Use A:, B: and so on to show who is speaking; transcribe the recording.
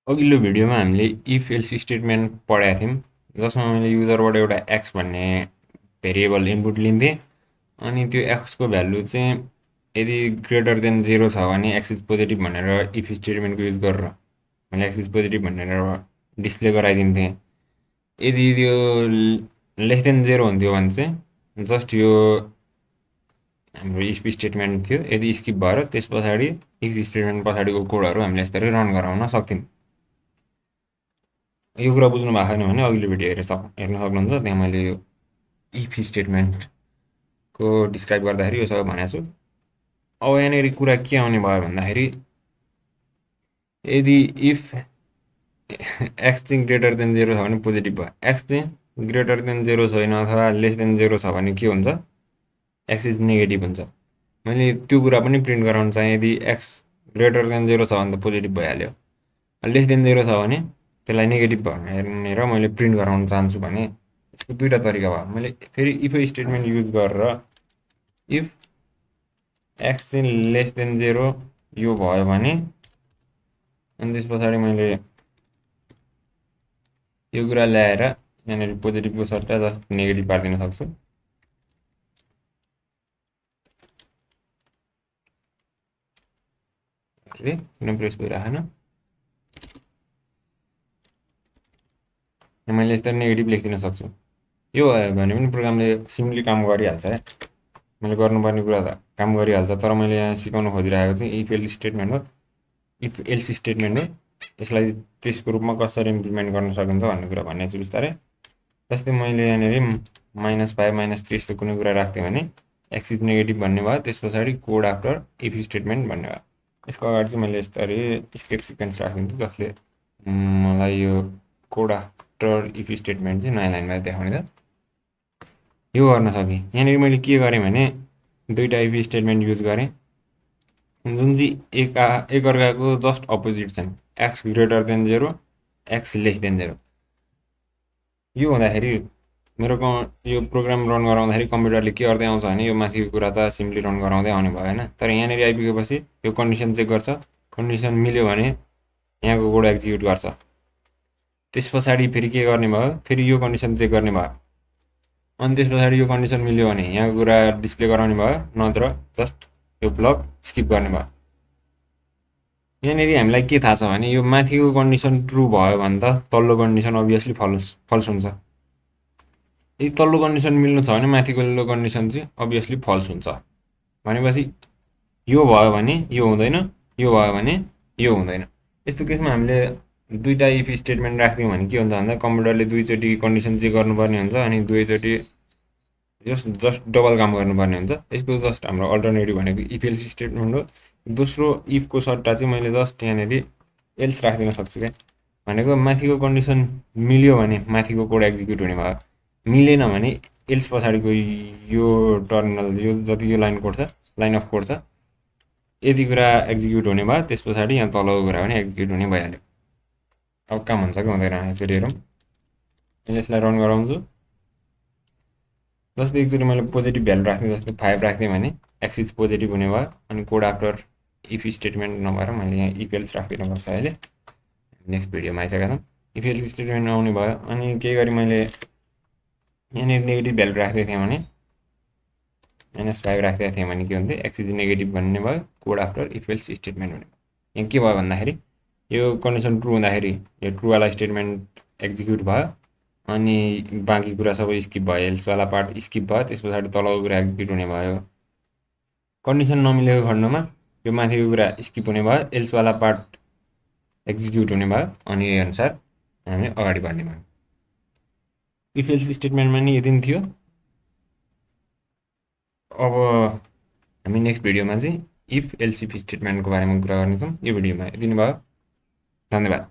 A: अघिल्लो भिडियोमा हामीले इफ एल्स स्टेटमेन्ट पढाएको थियौँ, जसमा मैले युजरबाट एउटा एक्स भन्ने भेरिएबल इनपुट लिन्थेँ। अनि त्यो एक्सको भ्यालु चाहिँ यदि ग्रेटर देन 0 छ भने एक्स इज पोजिटिभ भनेर इफ स्टेटमेन्टको युज गरेर मैले एक्स इज पोजिटिभ भनेर डिस्प्ले गराइदिन्थेँ। यदि त्यो लेस देन 0 हुन्थ्यो भने चाहिँ जस्ट यो हाम्रो इफ स्टेटमेन्ट थियो। यदि स्किप भएर त्यस पछाडि इफ स्टेटमेन्ट पछाडिको कोडहरू हामीले यसरी रन गराउन सक्थ्यौँ। यो कुरा बुझ्नु भएको छैन भने अघिल्लो भिडियो हेर्न सक्नुहुन्छ। त्यहाँ मैले यो इफ स्टेटमेन्टको डिस्क्राइब गर्दाखेरि यो सबै भनेको छु। अब यहाँनिर कुरा के आउने भयो भन्दाखेरि यदि इफ एक्स चाहिँ ग्रेटर देन 0 छ भने पोजिटिभ भयो, एक्स चाहिँ ग्रेटर देन 0 छैन अथवा लेस देन 0 छ भने के हुन्छ, एक्स इज नेगेटिभ हुन्छ। मैले त्यो कुरा पनि प्रिन्ट गराउन चाहेँ। यदि एक्स ग्रेटर देन 0 छ भने त पोजिटिभ भइहाल्यो, लेस देन 0 छ भने त्यसलाई नेगेटिभ भनेर मैले प्रिन्ट गराउन चाहन्छु भने यसको दुईवटा तरिका भयो। मैले फेरि इफ स्टेटमेन्ट युज गरेर इफ एक्स चाहिँ लेस देन 0 यो भयो भने अनि त्यस पछाडि मैले यो कुरा ल्याएर यहाँनिर पोजिटिभको सट्टा जस्ट नेगेटिभ पारिदिन सक्छु। किन प्रेस भइरहेन, मैले यस्तै नेगेटिभ लेखिदिन सक्छु। यो भयो भने पनि प्रोग्रामले सिम्पली काम गरिहाल्छ। मैले गर्नुपर्ने कुरा त काम गरिहाल्छ, तर मैले यहाँ सिकाउन खोजिरहेको चाहिँ इफ एल्स स्टेटमेन्ट हो। इफ एल्स स्टेटमेन्ट हो, यसलाई त्यसको रूपमा कसरी इम्प्लिमेन्ट गर्न सकिन्छ भन्ने कुरा भन्ने छु बिस्तारै। जस्तै मैले यहाँनिर -5 -3 यस्तो कुनै कुरा राख्थेँ भने एक्स इज नेगेटिभ भन्ने भयो। त्यस पछाडि कोड आफ्टर इफ स्टेटमेन्ट भन्ने भयो। यसको अगाडि चाहिँ मैले यस्तरी स्केप सिक्वेन्स राखिदिन्छु, जसले मलाई यो कोड आफ्टर इफ स्टेटमेन्ट चाहिँ नयाँ लाइनमा देखाउने त यो गर्न सकेँ। यहाँनिर मैले के गरेँ भने दुईवटा इफ स्टेटमेन्ट युज गरेँ जुन चाहिँ एकअर्काको जस्ट अपोजिट छन्। X greater than 0, x less than 0। यो हुँदाखेरि मेरो यो प्रोग्राम रन गराउँदाखेरि कम्प्युटरले के गर्दै आउँछ भने यो माथिको कुरा त सिम्पली रन गराउँदै आउने भयो होइन। तर यहाँनिर आइपुगेपछि यो कन्डिसन चेक गर्छ, कन्डिसन मिल्यो भने यहाँको कोड एक्जिक्युट गर्छ। त्यस पछाडि फेरि के गर्ने भयो, फेरि यो कन्डिसन चेक गर्ने भयो। अनि त्यस पछाडि यो कन्डिसन मिल्यो भने यहाँको कुरा डिस्प्ले गराउने भयो, नत्र जस्ट यो ब्लक स्किप गर्ने भयो। यहाँनिर हामीलाई के थाहा छ भने यो माथिको कन्डिसन ट्रु भयो भने त तल्लो कन्डिसन अभियसली फल्स हुन्छ। यदि तल्लो कन्डिसन मिल्नु छ भने माथिको कन्डिसन चाहिँ अभियसली फल्स हुन्छ। भनेपछि यो भयो भने यो हुँदैन, यो भयो भने यो हुँदैन। यस्तो केसमा हामीले दुईवटा इफ स्टेटमेन्ट राख्यौँ भने के हुन्छ भन्दा कम्प्युटरले दुईचोटि कन्डिसन चेक गर्नुपर्ने हुन्छ अनि दुईचोटि जस्ट डबल काम गर्नुपर्ने हुन्छ। यसको जस्ट हाम्रो अल्टरनेटिभ भनेको इफ एल्स स्टेटमेन्ट हो। दोस्रो इफको सट्टा चाहिँ मैले जस्ट यहाँनिर एल्स राखिदिन सक्छु क्या। भनेको माथिको कन्डिसन मिल्यो भने माथिको कोड एक्जिक्युट हुने भयो, मिलेन भने एल्स पछाडिको यो टर्मिनल यो जति यो लाइन कोड छ, लाइन अफ कोड छ, यदि कुरा एक्जिक्युट हुने भयो। त्यस पछाडि यहाँ तलको कुरा पनि एक्जिक्युट हुने भइहाल्यो। अब काम हुन्छ कि हुँदैन एकचोटि हेरौँ। मैले यसलाई रन गराउँछु। जस्तै एकचोटि मैले पोजिटिभ भ्यालु राख्थेँ, जस्तै 5 राख्थेँ भने एक्स इज पोजिटिभ हुने भयो। अनि कोड आफ्टर इफ स्टेटमेन्ट नभएर मैले यहाँ इफ एल्स राखिदिनुपर्छ। अहिले नेक्स्ट भिडियोमा आइसकेका छौँ। इफ एल्स स्टेटमेन्ट आउने भयो अनि केही गरी मैले यहाँनिर नेगेटिभ भ्यालु राख्दै थिएँ भने -5 राखेको थिएँ भने के हुन्थ्यो, एक्स इज नेगेटिभ भन्ने भयो, code after if else statement हुने भयो। यहाँ के भयो भन्दाखेरि यो कन्डिसन ट्रु हुँदाखेरि यो ट्रुवाला स्टेटमेन्ट एक्जिक्युट भयो अनि बाँकी कुरा सबै स्किप भयो, एल्सवाला पार्ट स्किप भयो। त्यस पछाडि तलको कुरा एक्जिक्युट हुने भयो। कन्डिसन नमिलेको खण्डमा यो माथिको कुरा स्किप हुने भयो, एल्सवाला पार्ट एक्जिक्युट हुने भयो अनि यही अनुसार हामी अगाडि बढ्ने भयो। इफ एल्स स्टेटमेन्टमा नि यति नै थियो। अब हामी नेक्स्ट भिडियोमा चाहिँ इफ एल्स इफ स्टेटमेन्टको बारेमा कुरा गर्नेछौँ। यो भिडियोमा यति नै भयो। धन्यवाद।